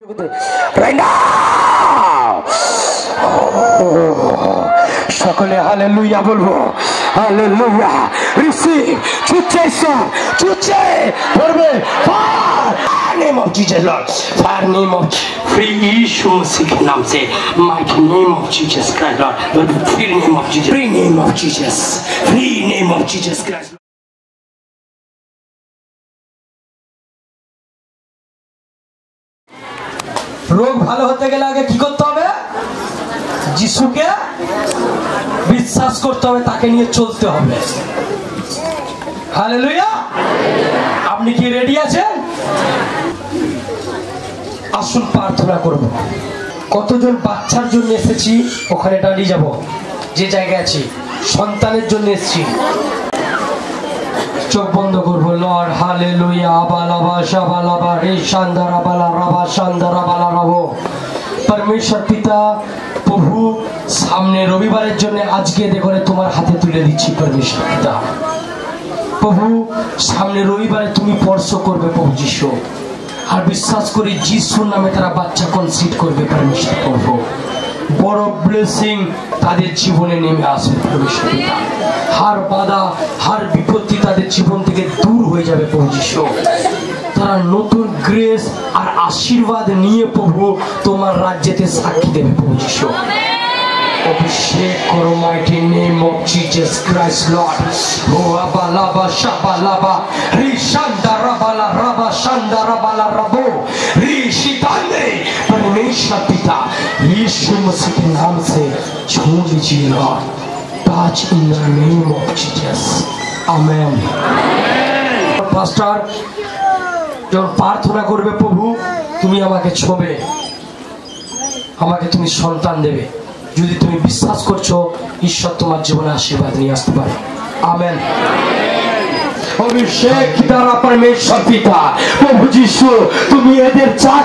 right now. সকলে hallelujah বলবো, hallelujah. Receive, ছুটছে ঈশ্বর, ছুটছে ধরবে। Fire name of Jesus Lord, fire name of free यीशु मसीह के नाम से, mighty name of Jesus Christ Lord, free name of Jesus, free name of Jesus, free name of Jesus Christ. রোগ ভালো হতে গেলে আগে কি করতে হবে? যিশুকে বিশ্বাস করতে হবে, তাকে নিয়ে চলতে হবে। হালেলুয়া। আপনি কি রেডি আছেন? আসুন প্রার্থনা করব। কতজন বাচ্চার জন্য এসেছি ওখানে দাঁড়িয়ে যাব, যে জায়গায় আছি সন্তানের জন্য এসেছি। চোখ বন্ধ করবো। লর্ড হালেলুয়া আবালাবা শাবালাবা রে শান্দারা বালা রাবা শান্দারা বালা রাবো। परमेश्वर पिता प्रभु सामने रविवारेर जन्य आज के देखो तुम्हार हाथे तुले दिच्छी। परमेश्वर पिता प्रभु सामने रविवारे तुम स्पर्श करबे प्रभु जीशु, और विश्वास करी जीशुर नामे तारा बाच्चा कनसिभ करबे। परमेश्वर प्रभु बड़ ब्लेसिंग तादेर जीवने नेमे आसबे। परमेश्वर पिता हार बाधा हार विपत्ति तादेर जीवन थेके दूर हो जाबे प्रभु जीशु। तारा नतून ग्रेस और आशीर्वाद निये प्रभु तुम्हार राज्यते साक्षी देबे प्रभु जीशु। अभिषेक करो mighty name of Jesus Christ Lord. ओ अबालाबा शाबालाबा रिशांदारा बाला रबा शांदारा बाला रबो रिशितांदे। परमेश्वर पिता यीशु मसीह के नाम से छू लीजिए Lord, touch in the name of Jesus, amen. Pastor যখন প্রার্থনা করবে প্রভু তুমি আমাকে ছোবে, আমাকে তুমি সন্তান দেবে। যদি তুমি বিশ্বাস করছো ঈশ্বর তোমার জীবনে আশীর্বাদ নিয়ে আসতে পারে। আমেন। অভিষেক দ্বারা परमेश्वर পিতা প্রভু যিশু তুমি এদের যা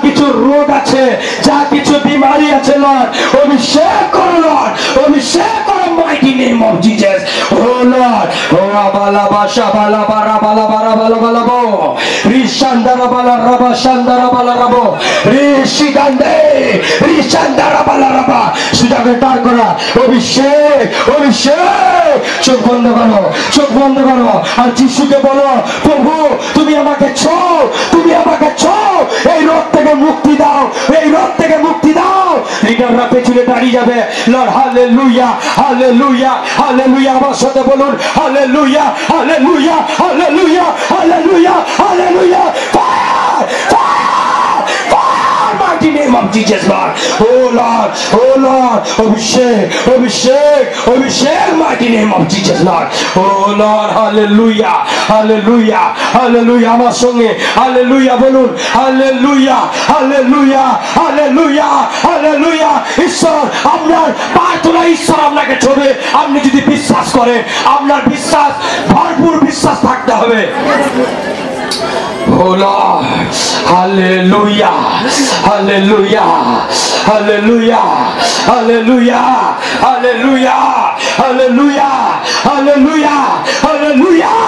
কিছু রোগ আছে, যা কিছু বিমারি আছে লর্ড, অভিষেক করো লর্ড, অভিষেক করো মাইটি নেম অফ জিসাস। ও লর্ড ও আবালাবা শাবালাবা রাবালাবা রাবালাবা রিশান্দারা বালা রাবা শান্দারা বালা রাবো রিশিদান্দে রিশান্দারা বালা রাবা। সুজাকে ডাক করা অভিষেক, অভিষেক। চোখ বন্ধ করো, চোখ বন্ধ করো আর যিশুকে বলো প্রভু তুমি আমাকে ছোঁও, তুমি আমাকে ছোঁও, এই রোগ থেকে মুক্তি দাও, এই রোগ থেকে মুক্তি দাও। লিডাররা পেছনে দাঁড়িয়ে যাবে। Lord hallelujah hallelujah hallelujah. আমার সাথে বলুন hallelujah hallelujah hallelujah hallelujah hallelujah. Fire fire fire mighty name of Jesus Lord. ও লর্ড ও লর্ড অভিষেক অভিষেক অভিষেক mighty name of Jesus Lord. ও লর্ড হালেলুয়া হালেলুয়া হালেলুয়া। আমার সঙ্গে হালেলুয়া বলুন, হালেলুয়া হালেলুয়া হালেলুয়া হালেলুয়া। ঈশ্বর আপনার প্রার্থনা, ঈশ্বর আপনাকে ছোঁবে। আপনি যদি বিশ্বাস করেন, আপনার বিশ্বাস ভরপুর বিশ্বাস থাকতে হবে। Oh Lord, hallelujah, hallelujah, hallelujah, hallelujah, hallelujah, hallelujah, hallelujah, hallelujah.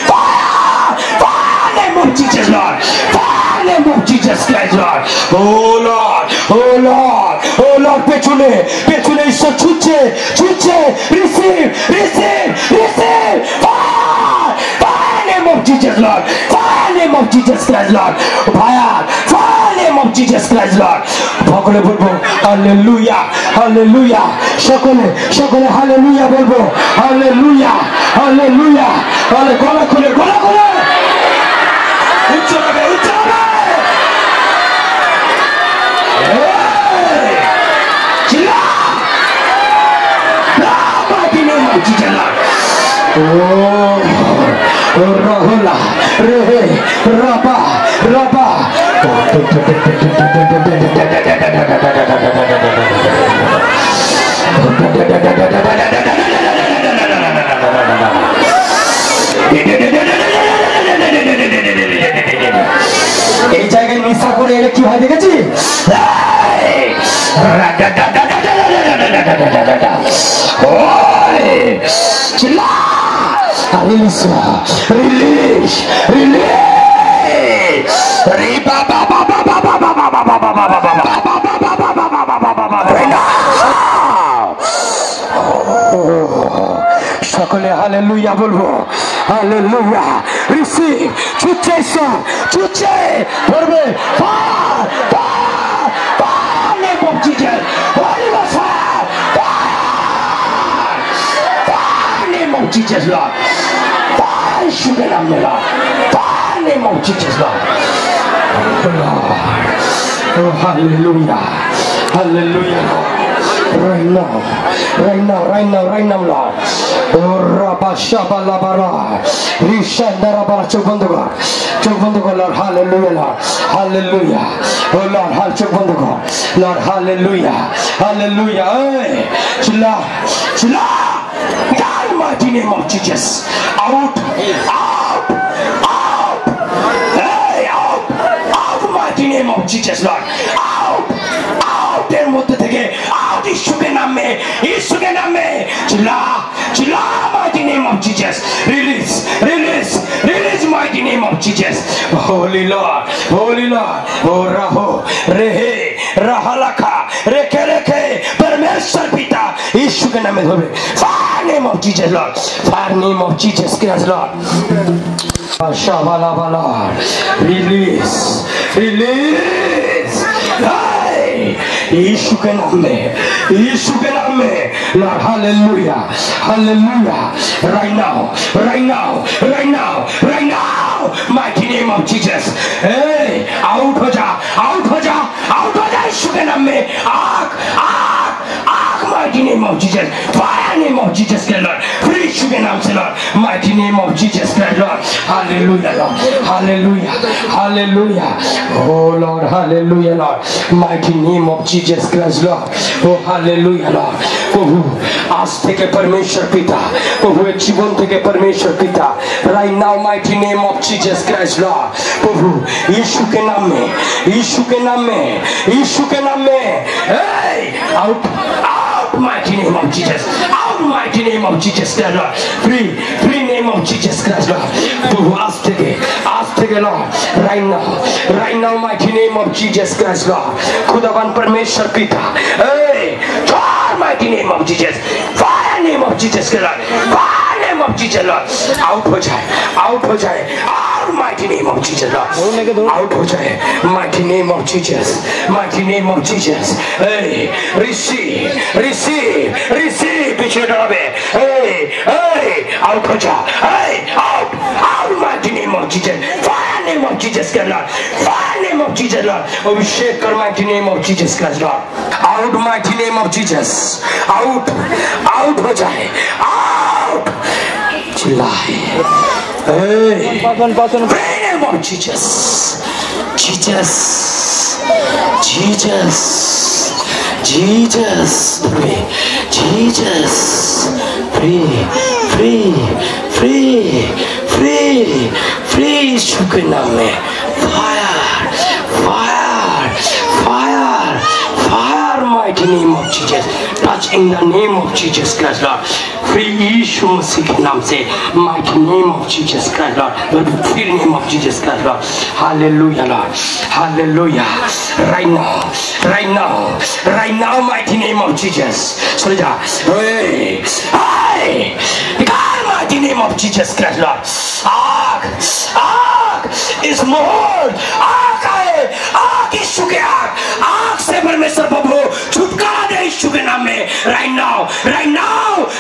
Fire, fire, name of Jesus Lord, fire, name of Jesus Christ Lord. Oh Lord, oh Lord, oh Lord, পেছনে পেছনে ঈশ্বর ছুটছে ছুটছে। Receive, receive, receive. Fire, fire, name of Jesus Lord. Name of Jesus Christ Lord. Fire, fire, name of Jesus Christ Lord. সকলে বলবো hallelujah hallelujah. সকলে সকলে hallelujah বলবো, হালেলুয়া হালেলুয়া। তাহলে গলা খুলে গলা খুলে উচ্চ হবে উচ্চ হবে। চিল্লা না মাইটি নেম অফ জিসাস লর্ড। ও রহলা রে রাবা রাবা। এই জায়গায় মিশা করে এলে কি হয় দেখেছি? চিল্লা release, release, release. हालेलुया बोलबो हालेलुया रिसीव छुचे सर छुचे পড়বে পানে বঞ্চিত Holy Ghost পানে বঞ্চিত Lord পানে শুগে নাম Lord পানে বঞ্চিত Lord Oh hallelujah hallelujah right now Lord oh rabba shaba labara rishandara bara chok bond kor Lord hallelujah Lord hallelujah oh Lord chok bond kor Lord hallelujah hallelujah hey chilla God mighty name of Jesus out hey out mighty name of Jesus Lord out এর মধ্যে থেকে out ইসুকে নামে চিল্লা mighty name of Jesus release mighty name of Jesus holy Lord oh raho rehe rahalakha rekhe परमेश्वर पिता यीशु के नाम में होवे fire name of Jesus Lord fire name of Jesus Christ Lord Shabalabala release यीशु के नाम में Lord hallelujah right now mighty name of Jesus hey out हो जा यीशु के नाम में आग mighty name of Jesus fire name of Jesus के Lord free यीशु के नाम से Lord mighty name of Jesus के Lord hallelujah Lord hallelujah oh Lord hallelujah Lord mighty name of Jesus Christ Lord oh hallelujah Lord प्रभु आज থেকে परमेश्वर पिता प्रभु জীবন থেকে परमेश्वर पिता right now mighty name of Jesus Christ Lord प्रभु यीशु के नाम में hey out mighty name of Jesus out mighty name of Jesus Christ Lord free name of Jesus Christ Lord प्रभु आज থেকে Lord right now mighty name of Jesus Christ Lord खुदावन परमेश्वर पिता hey mighty name of Jesus fire name of Jesus Lord fire name of Jesus Lord out हो जाए out mighty name of Jesus Lord out हो जाए mighty name of Jesus hey receive पीछे डरावे hey out हो जा hey out mighty name of Jesus fire name of Jesus Lord fire name of Jesus Lord अभिषेक कर mighty name of Jesus Christ Lord out mighty name of Jesus out हो जाए out चिल्लाए hey name of Jesus free शुक्र नाम में fire mighty name of Jesus touch in the name of Jesus Christ Lord free यीशु मसीह के नाम से mighty name of Jesus Christ Lord free name of Jesus Christ Lord hallelujah Lord hallelujah right now mighty name of Jesus चल जा hey mighty name of Jesus Christ Lord आग is more आग यीशु के आग से परमेश्वर प्रभु छुटकारा दे यीशु के नाम में right now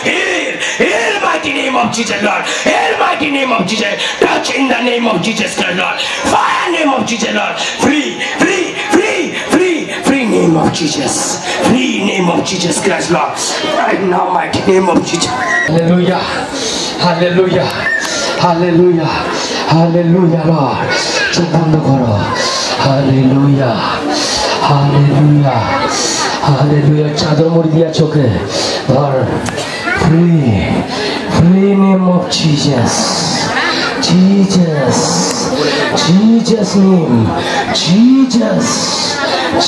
heal mighty name of Jesus Lord heal mighty name of Jesus touch in the name of Jesus Christ Lord fire name of Jesus Lord free name of Jesus free name of Jesus Christ Lord right now mighty name of Jesus hallelujah Lord চোখ বন্ধ করো hallelujah চাদর মুড়ি দিয়া চোখে ধর free name of Jesus name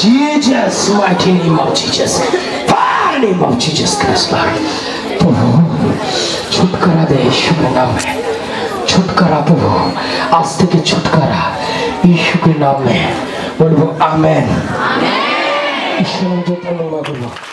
Jesus mighty name of Jesus fire name of Jesus Christ Lord प्रभु छुटकारा दे यीशु के नाम में छुटकारा प्रभु आज থেকে छुटकारा यीशु के नाम में बोलो आमेन ईश्वर जो धन्यवाद बोलो